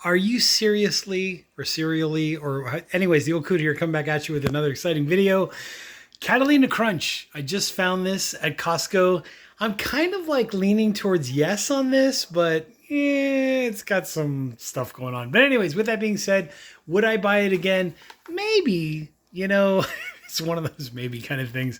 Are you seriously or serially or anyways, the old coot here coming back at you with another exciting video. Catalina Crunch. I just found this at Costco. I'm kind of like leaning towards yes on this, but it's got some stuff going on. But anyways, with that being said, would I buy it again? Maybe, it's one of those maybe kind of things.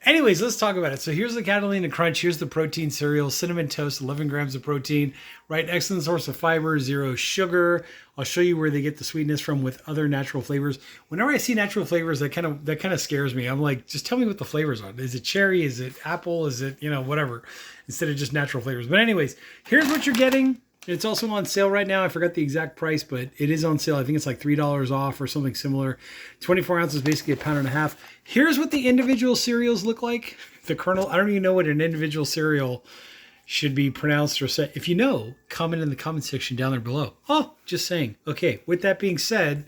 Anyways, let's talk about it. So here's the Catalina Crunch. Here's the protein cereal, cinnamon toast, 11 grams of protein, right? Excellent source of fiber, zero sugar. I'll show you where they get the sweetness from with other natural flavors. Whenever I see natural flavors, that kind of scares me. I'm like, just tell me what the flavors are. Is it cherry? Is it apple? Is it, whatever, instead of just natural flavors. But anyways, here's what you're getting. It's also on sale right now. I forgot the exact price, but it is on sale. I think it's like $3 off or something similar. 24 ounces, basically a pound and a half. Here's what the individual cereals look like. The kernel, I don't even know what an individual cereal should be pronounced or said. If you know, comment in the comment section down there below. Oh, just saying. Okay, with that being said,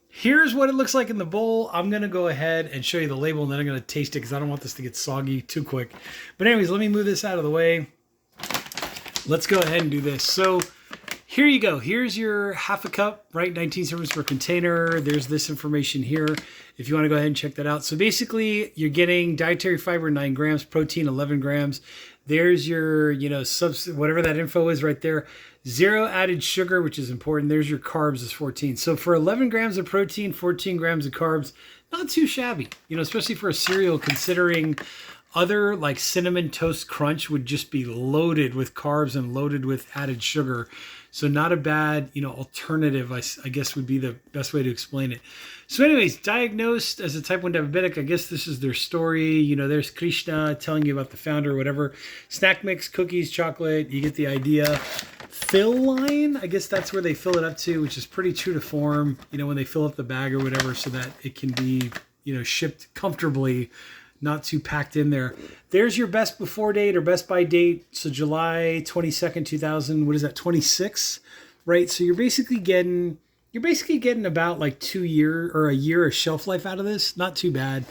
here's what it looks like in the bowl. I'm going to go ahead and show you the label, and then I'm going to taste it because I don't want this to get soggy too quick. But anyways, let me move this out of the way. Let's go ahead and do this. So here you go. Here's your half a cup, right? 19 servings per container. There's this information here if you want to go ahead and check that out. So basically, you're getting dietary fiber, 9 grams, protein, 11 grams. There's your, whatever that info is right there. Zero added sugar, which is important. There's your carbs is 14. So for 11 grams of protein, 14 grams of carbs, not too shabby, especially for a cereal, considering other like cinnamon toast crunch would just be loaded with carbs and loaded with added sugar. So not a bad, alternative, I guess would be the best way to explain it. So anyways, diagnosed as a type 1 diabetic, I guess this is their story. There's Krishna telling you about the founder or whatever. Snack mix, cookies, chocolate, you get the idea. Fill line, I guess that's where they fill it up to, which is pretty true to form, when they fill up the bag or whatever, so that it can be, shipped comfortably, not too packed in there. There's your best before date or best by date. So July 22nd, 2000, what is that, 26, right? So you're basically getting about like 2 year or a year of shelf life out of this. Not too bad.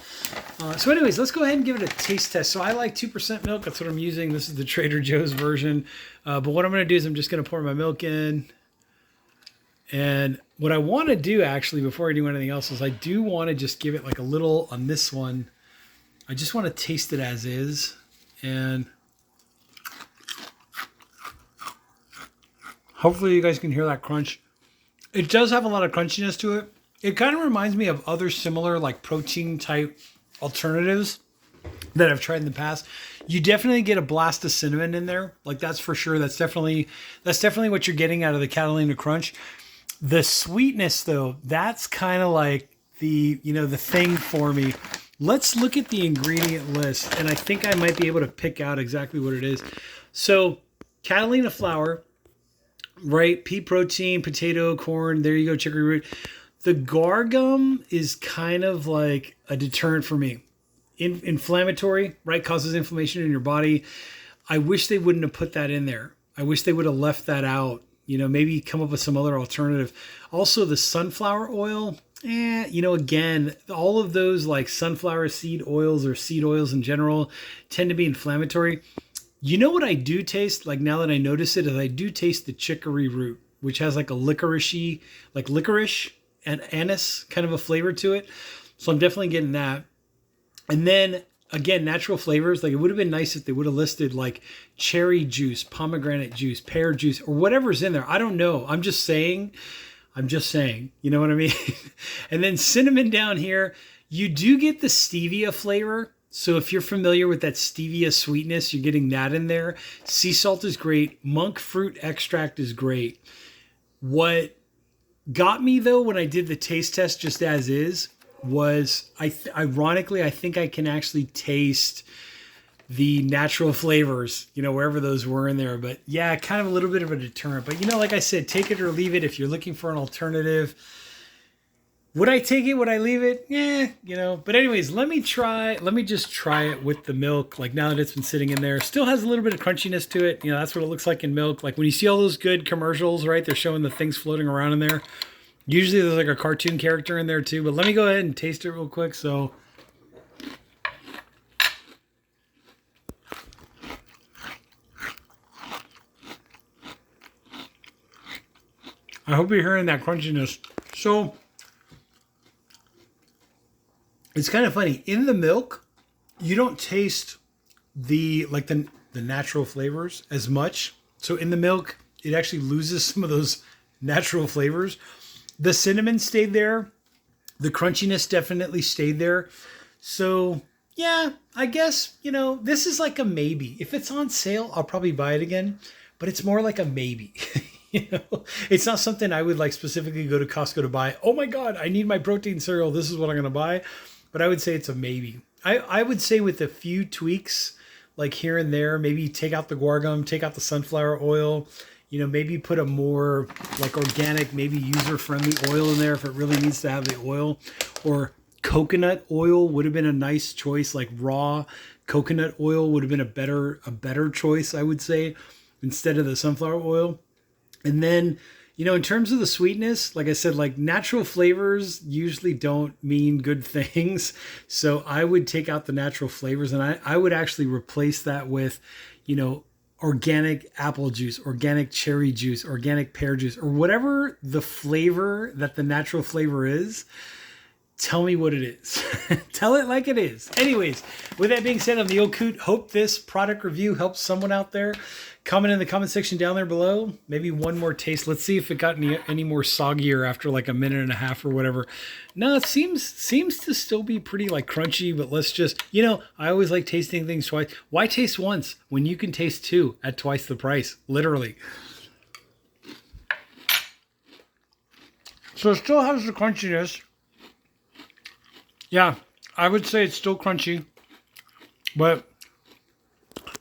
So anyways, let's go ahead and give it a taste test. So I like 2% milk. That's what I'm using. This is the Trader Joe's version. But what I'm going to do is I'm just going to pour my milk in. And what I want to do actually before I do anything else is I do want to just give it like a little on this one. I just want to taste it as is. And hopefully you guys can hear that crunch. It does have a lot of crunchiness to it. It kind of reminds me of other similar like protein type alternatives that I've tried in the past. You definitely get a blast of cinnamon in there. Like that's for sure. That's definitely what you're getting out of the Catalina Crunch. The sweetness though, that's kind of like the thing for me. Let's look at the ingredient list, and I think I might be able to pick out exactly what it is. So, Catalina flour, right? Pea protein, potato, corn, there you go, chicory root. The guar gum is kind of like a deterrent for me. Inflammatory, right? Causes inflammation in your body. I wish they wouldn't have put that in there. I wish they would have left that out. Maybe come up with some other alternative. Also, the sunflower oil. Again, all of those like sunflower seed oils or seed oils in general tend to be inflammatory. What I do taste, like now that I notice it, is I do taste the chicory root, which has like a licoricey, like licorice and anise kind of a flavor to it. So I'm definitely getting that. And then again, natural flavors, like it would have been nice if they would have listed like cherry juice, pomegranate juice, pear juice, or whatever's in there. I don't know. I'm just saying, you know what I mean? And then cinnamon down here, you do get the stevia flavor. So if you're familiar with that stevia sweetness, you're getting that in there. Sea salt is great. Monk fruit extract is great. What got me though, when I did the taste test just as is, was ironically, I think I can actually taste the natural flavors, wherever those were in there. But yeah, kind of a little bit of a deterrent. But like I said, take it or leave it if you're looking for an alternative. Would I take it? Would I leave it? Yeah, But anyways, let me just try it with the milk. Like now that it's been sitting in there, still has a little bit of crunchiness to it. That's what it looks like in milk. Like when you see all those good commercials, right? They're showing the things floating around in there. Usually there's like a cartoon character in there too. But let me go ahead and taste it real quick. So I hope you're hearing that crunchiness. So it's kind of funny. In the milk, you don't taste the natural flavors as much. So in the milk, it actually loses some of those natural flavors. The cinnamon stayed there. The crunchiness definitely stayed there. So yeah, I guess, this is like a maybe. If it's on sale, I'll probably buy it again, but it's more like a maybe. It's not something I would like specifically go to Costco to buy. Oh my God, I need my protein cereal. This is what I'm going to buy. But I would say it's a maybe. I would say with a few tweaks, like here and there, maybe take out the guar gum, take out the sunflower oil, maybe put a more like organic, maybe user-friendly oil in there if it really needs to have the oil. Or coconut oil would have been a nice choice. Like raw coconut oil would have been a better choice, I would say, instead of the sunflower oil. And then, in terms of the sweetness, like I said, like natural flavors usually don't mean good things. So I would take out the natural flavors and I would actually replace that with, organic apple juice, organic cherry juice, organic pear juice, or whatever the flavor that the natural flavor is. Tell me what it is. Tell it like it is. Anyways, with that being said, I'm the Old Coot. Hope this product review helps someone out there. Comment in the comment section down there below. Maybe one more taste. Let's see if it got any more soggier after like a minute and a half or whatever. No, it seems to still be pretty like crunchy, but let's just, I always like tasting things twice. Why taste once when you can taste two at twice the price? Literally. So it still has the crunchiness. Yeah, I would say it's still crunchy, but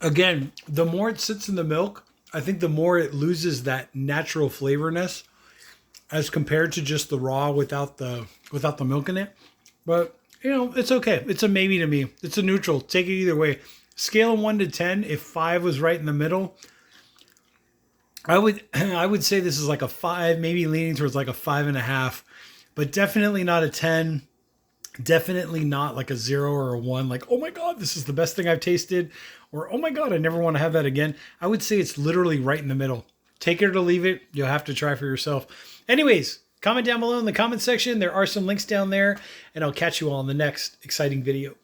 again, the more it sits in the milk, I think the more it loses that natural flavorness as compared to just the raw without the milk in it. But, it's okay. It's a maybe to me. It's a neutral. Take it either way. Scale of 1 to 10, if 5 was right in the middle, I would say this is like a 5, maybe leaning towards like a 5.5, but definitely not a 10. Definitely not like a 0 or a 1, like, oh my God, this is the best thing I've tasted, or oh my God, I never want to have that again. I would say it's literally right in the middle. Take it or leave it. You'll have to try for yourself. Anyways, comment down below in the comment section. There are some links down there, and I'll catch you all in the next exciting video.